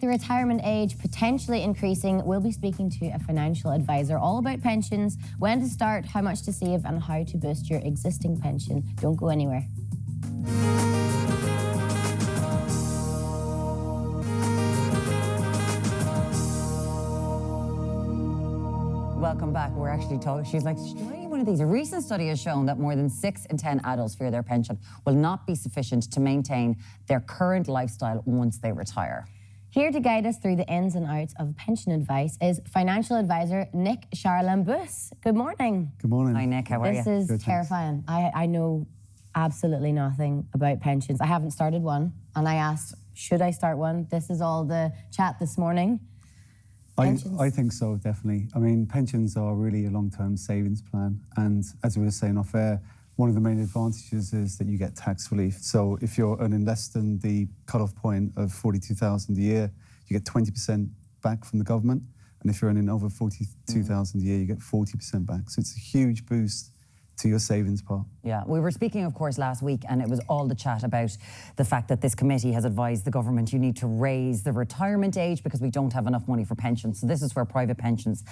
the retirement age potentially increasing, we'll be speaking to a financial advisor all about pensions, when to start, how much to save, and how to boost your existing pension. Don't go anywhere. Welcome back. We're actually talking. She's like, one of these. A recent study has shown that more than 6 in 10 adults fear their pension will not be sufficient to maintain their current lifestyle once they retire. Here to guide us through the ins and outs of pension advice is financial advisor Nick Charlambus. Good morning. Good morning. Hi, Nick. How are you? This is terrifying. I know absolutely nothing about pensions. I haven't started one, and I asked, should I start one? This is all the chat this morning. I think so, definitely. I mean, pensions are really a long-term savings plan. And as we were saying off air, one of the main advantages is that you get tax relief. So if you're earning less than the cut-off point of 42,000 a year, you get 20% back from the government. And if you're earning over 42,000 a year, you get 40% back. So it's a huge boost to your savings part. Yeah, we were speaking, of course, last week, and it was all the chat about the fact that this committee has advised the government you need to raise the retirement age because we don't have enough money for pensions. So this is where private pensions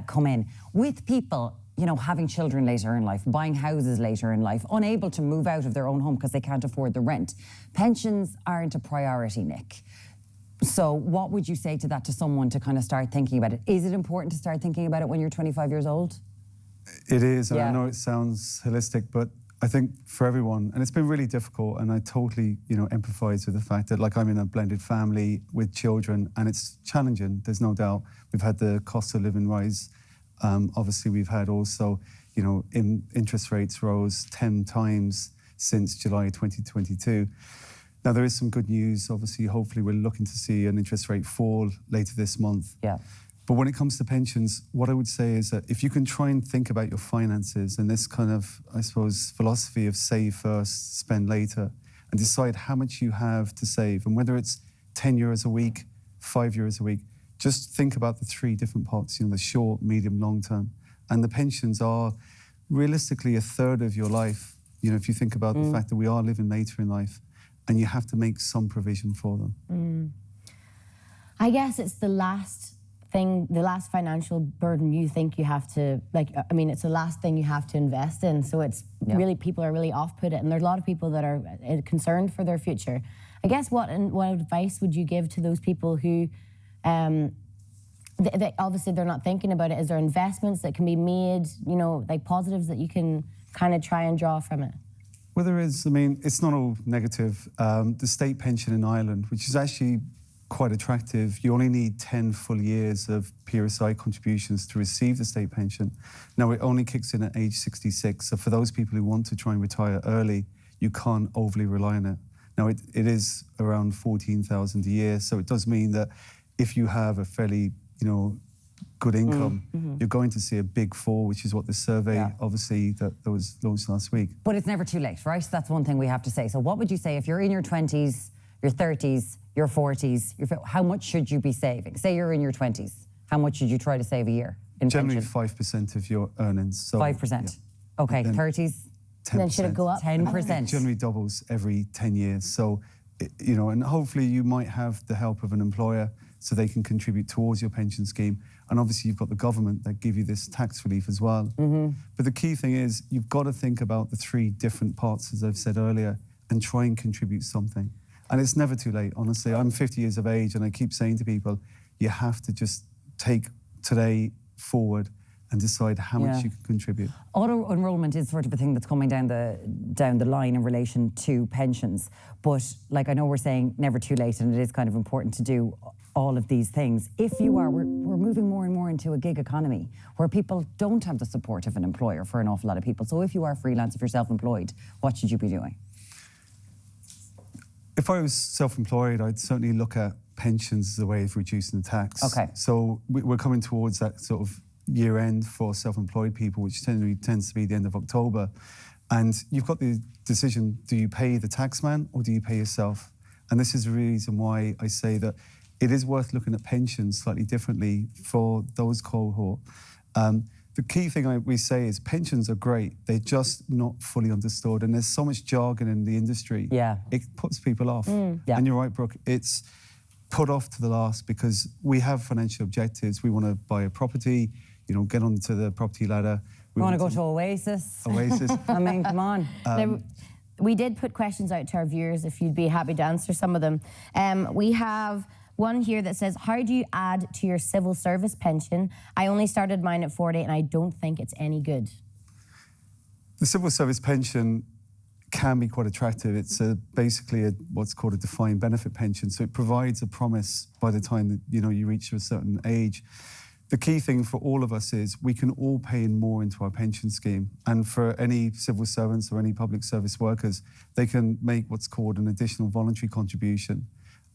come in. With people, you know, having children later in life, buying houses later in life, unable to move out of their own home because they can't afford the rent, pensions aren't a priority, Nick. So what would you say to that to someone to kind of start thinking about it? Is it important to start thinking about it when you're 25 years old? It is, and yeah. I know it sounds holistic, but I think for everyone, and it's been really difficult, and I totally, empathise with the fact that, like, I'm in a blended family with children, and it's challenging, there's no doubt. We've had the cost of living rise. Obviously, we've had also, interest rates rose 10 times since July 2022. Now, there is some good news. Obviously, hopefully, we're looking to see an interest rate fall later this month. Yeah. But when it comes to pensions, what I would say is that if you can try and think about your finances and this kind of, I suppose, philosophy of save first, spend later, and decide how much you have to save, and whether it's 10 euros a week, 5 euros a week, just think about the 3 different parts, the short, medium, long term. And the pensions are realistically a third of your life. If you think about the fact that we are living later in life, and you have to make some provision for them. I guess it's the last financial burden you think you have to, it's the last thing you have to invest in. So it's really, people are really off-put it. And there's a lot of people that are concerned for their future. I guess what advice would you give to those people who, obviously they're not thinking about it? Is there investments that can be made, like positives that you can kind of try and draw from it? Well, there is. It's not all negative. The state pension in Ireland, which is actually quite attractive. You only need 10 full years of PRSI contributions to receive the state pension. Now, it only kicks in at age 66. So for those people who want to try and retire early, you can't overly rely on it. Now, it is around 14,000 a year. So it does mean that if you have a fairly, good income, you're going to see a big fall, which is what the survey, obviously, that was launched last week. But it's never too late, right? That's one thing we have to say. So what would you say if you're in your 20s, your 30s, your 40s, how much should you be saving? Say you're in your 20s, how much should you try to save a year in Generally pension? 5% of your earnings. So, 5%? Yeah. Okay, 30s? 10%. Then should it go up? 10%. It generally doubles every 10 years. So, and hopefully you might have the help of an employer so they can contribute towards your pension scheme. And obviously you've got the government that give you this tax relief as well. But the key thing is you've got to think about the 3 different parts, as I've said earlier, and try and contribute something. And it's never too late, honestly. I'm 50 years of age, and I keep saying to people, you have to just take today forward and decide how much you can contribute. Auto-enrollment is sort of a thing that's coming down the line in relation to pensions. But, I know we're saying never too late, and it is kind of important to do all of these things. If you are, we're moving more and more into a gig economy where people don't have the support of an employer for an awful lot of people. So if you are freelance, if you're self-employed, what should you be doing? If I was self-employed, I'd certainly look at pensions as a way of reducing the tax. Okay. So we're coming towards that sort of year end for self-employed people, which tends to be the end of October. And you've got the decision, do you pay the taxman or do you pay yourself? And this is the reason why I say that it is worth looking at pensions slightly differently for those cohort. The key thing we say is pensions are great. They're just not fully understood. And there's so much jargon in the industry. Yeah. It puts people off. Yeah. And you're right, Brooke. put off to the last because we have financial objectives. We want to buy a property, get onto the property ladder. We want to go to Oasis. Oasis. I mean, come on. Now, we did put questions out to our viewers if you'd be happy to answer some of them. We have one here that says, how do you add to your civil service pension? I only started mine at 40 and I don't think it's any good. The civil service pension can be quite attractive. It's basically what's called a defined benefit pension. So it provides a promise by the time that you reach a certain age. The key thing for all of us is we can all pay in more into our pension scheme. And for any civil servants or any public service workers, they can make what's called an additional voluntary contribution.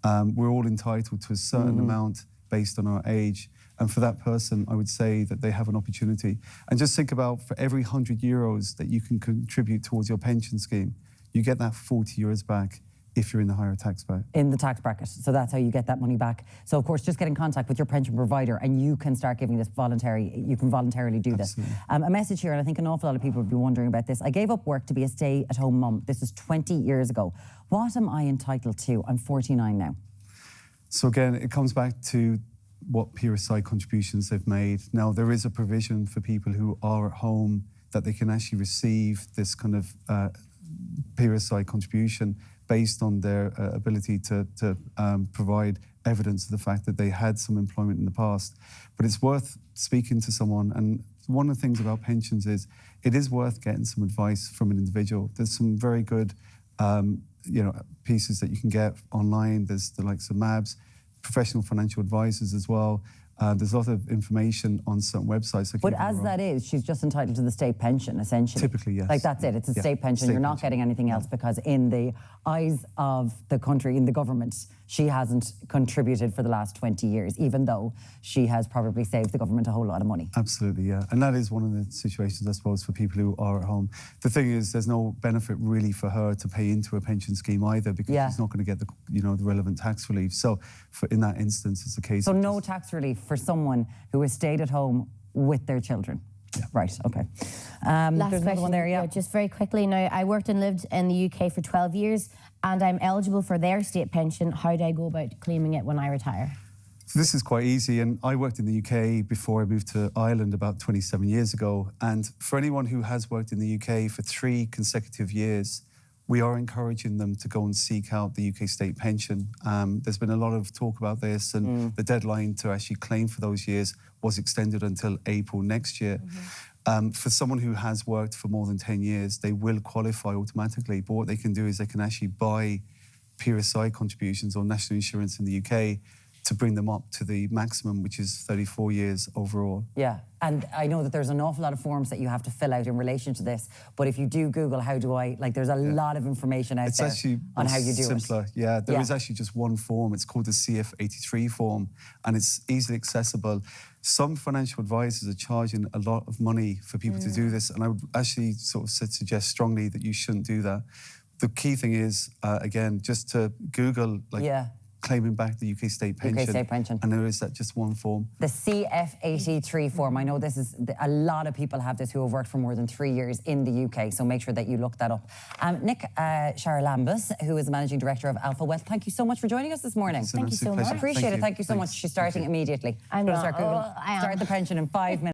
We're all entitled to a certain amount based on our age. And for that person, I would say that they have an opportunity. And just think about for every €100 that you can contribute towards your pension scheme, you get that €40 back if you're in the higher tax bracket. In the tax bracket. So that's how you get that money back. So, of course, just get in contact with your pension provider and you can start giving this you can voluntarily do this. A message here, and I think an awful lot of people would be wondering about this. I gave up work to be a stay-at-home mum. This is 20 years ago. What am I entitled to? I'm 49 now. So again, it comes back to what PRSI contributions they've made. Now, there is a provision for people who are at home that they can actually receive this kind of PRSI contribution based on their ability to provide evidence of the fact that they had some employment in the past. But it's worth speaking to someone. And one of the things about pensions is it is worth getting some advice from an individual. There's some very good pieces that you can get online. There's the likes of MABS, professional financial advisors as well. There's a lot of information on certain websites. But as that is, she's just entitled to the state pension, essentially. Typically, yes. Like, that's it. It's a state pension. You're not getting anything else because in the eyes of the country, in the government, she hasn't contributed for the last 20 years, even though she has probably saved the government a whole lot of money. Absolutely, yeah. And that is one of the situations, I suppose, for people who are at home. The thing is, there's no benefit really for her to pay into a pension scheme either because she's not going to get the relevant tax relief. So in that instance, it's a case of... So no tax relief for someone who has stayed at home with their children? Yeah. Right, okay. Last there's another one there, yeah. Just very quickly now, I worked and lived in the UK for 12 years and I'm eligible for their state pension. How do I go about claiming it when I retire? So this is quite easy, and I worked in the UK before I moved to Ireland about 27 years ago. And for anyone who has worked in the UK for 3 consecutive years, we are encouraging them to go and seek out the UK state pension. There's been a lot of talk about this, and the deadline to actually claim for those years was extended until April next year. For someone who has worked for more than 10 years, they will qualify automatically. But what they can do is they can actually buy PRSI contributions or national insurance in the UK to bring them up to the maximum, which is 34 years overall. Yeah, and I know that there's an awful lot of forms that you have to fill out in relation to this, but if you do Google, how do I, there's a lot of information out there on how you do simpler. it. Yeah, there is actually just one form. It's called the CF83 form, and it's easily accessible. Some financial advisors are charging a lot of money for people to do this, and I would actually sort of suggest strongly that you shouldn't do that. The key thing is, again, just to Google, claiming back the UK state pension. UK state pension. And there is that just one form. The CF83 form. I know this is, a lot of people have this who have worked for more than 3 years in the UK, so make sure that you look that up. Nick Charalambous, who is the Managing Director of Alpha Wealth, thank you so much for joining us this morning. Thank you so much. Appreciate it. Thank you so much. She's starting immediately. I know. Start the pension in 5 minutes.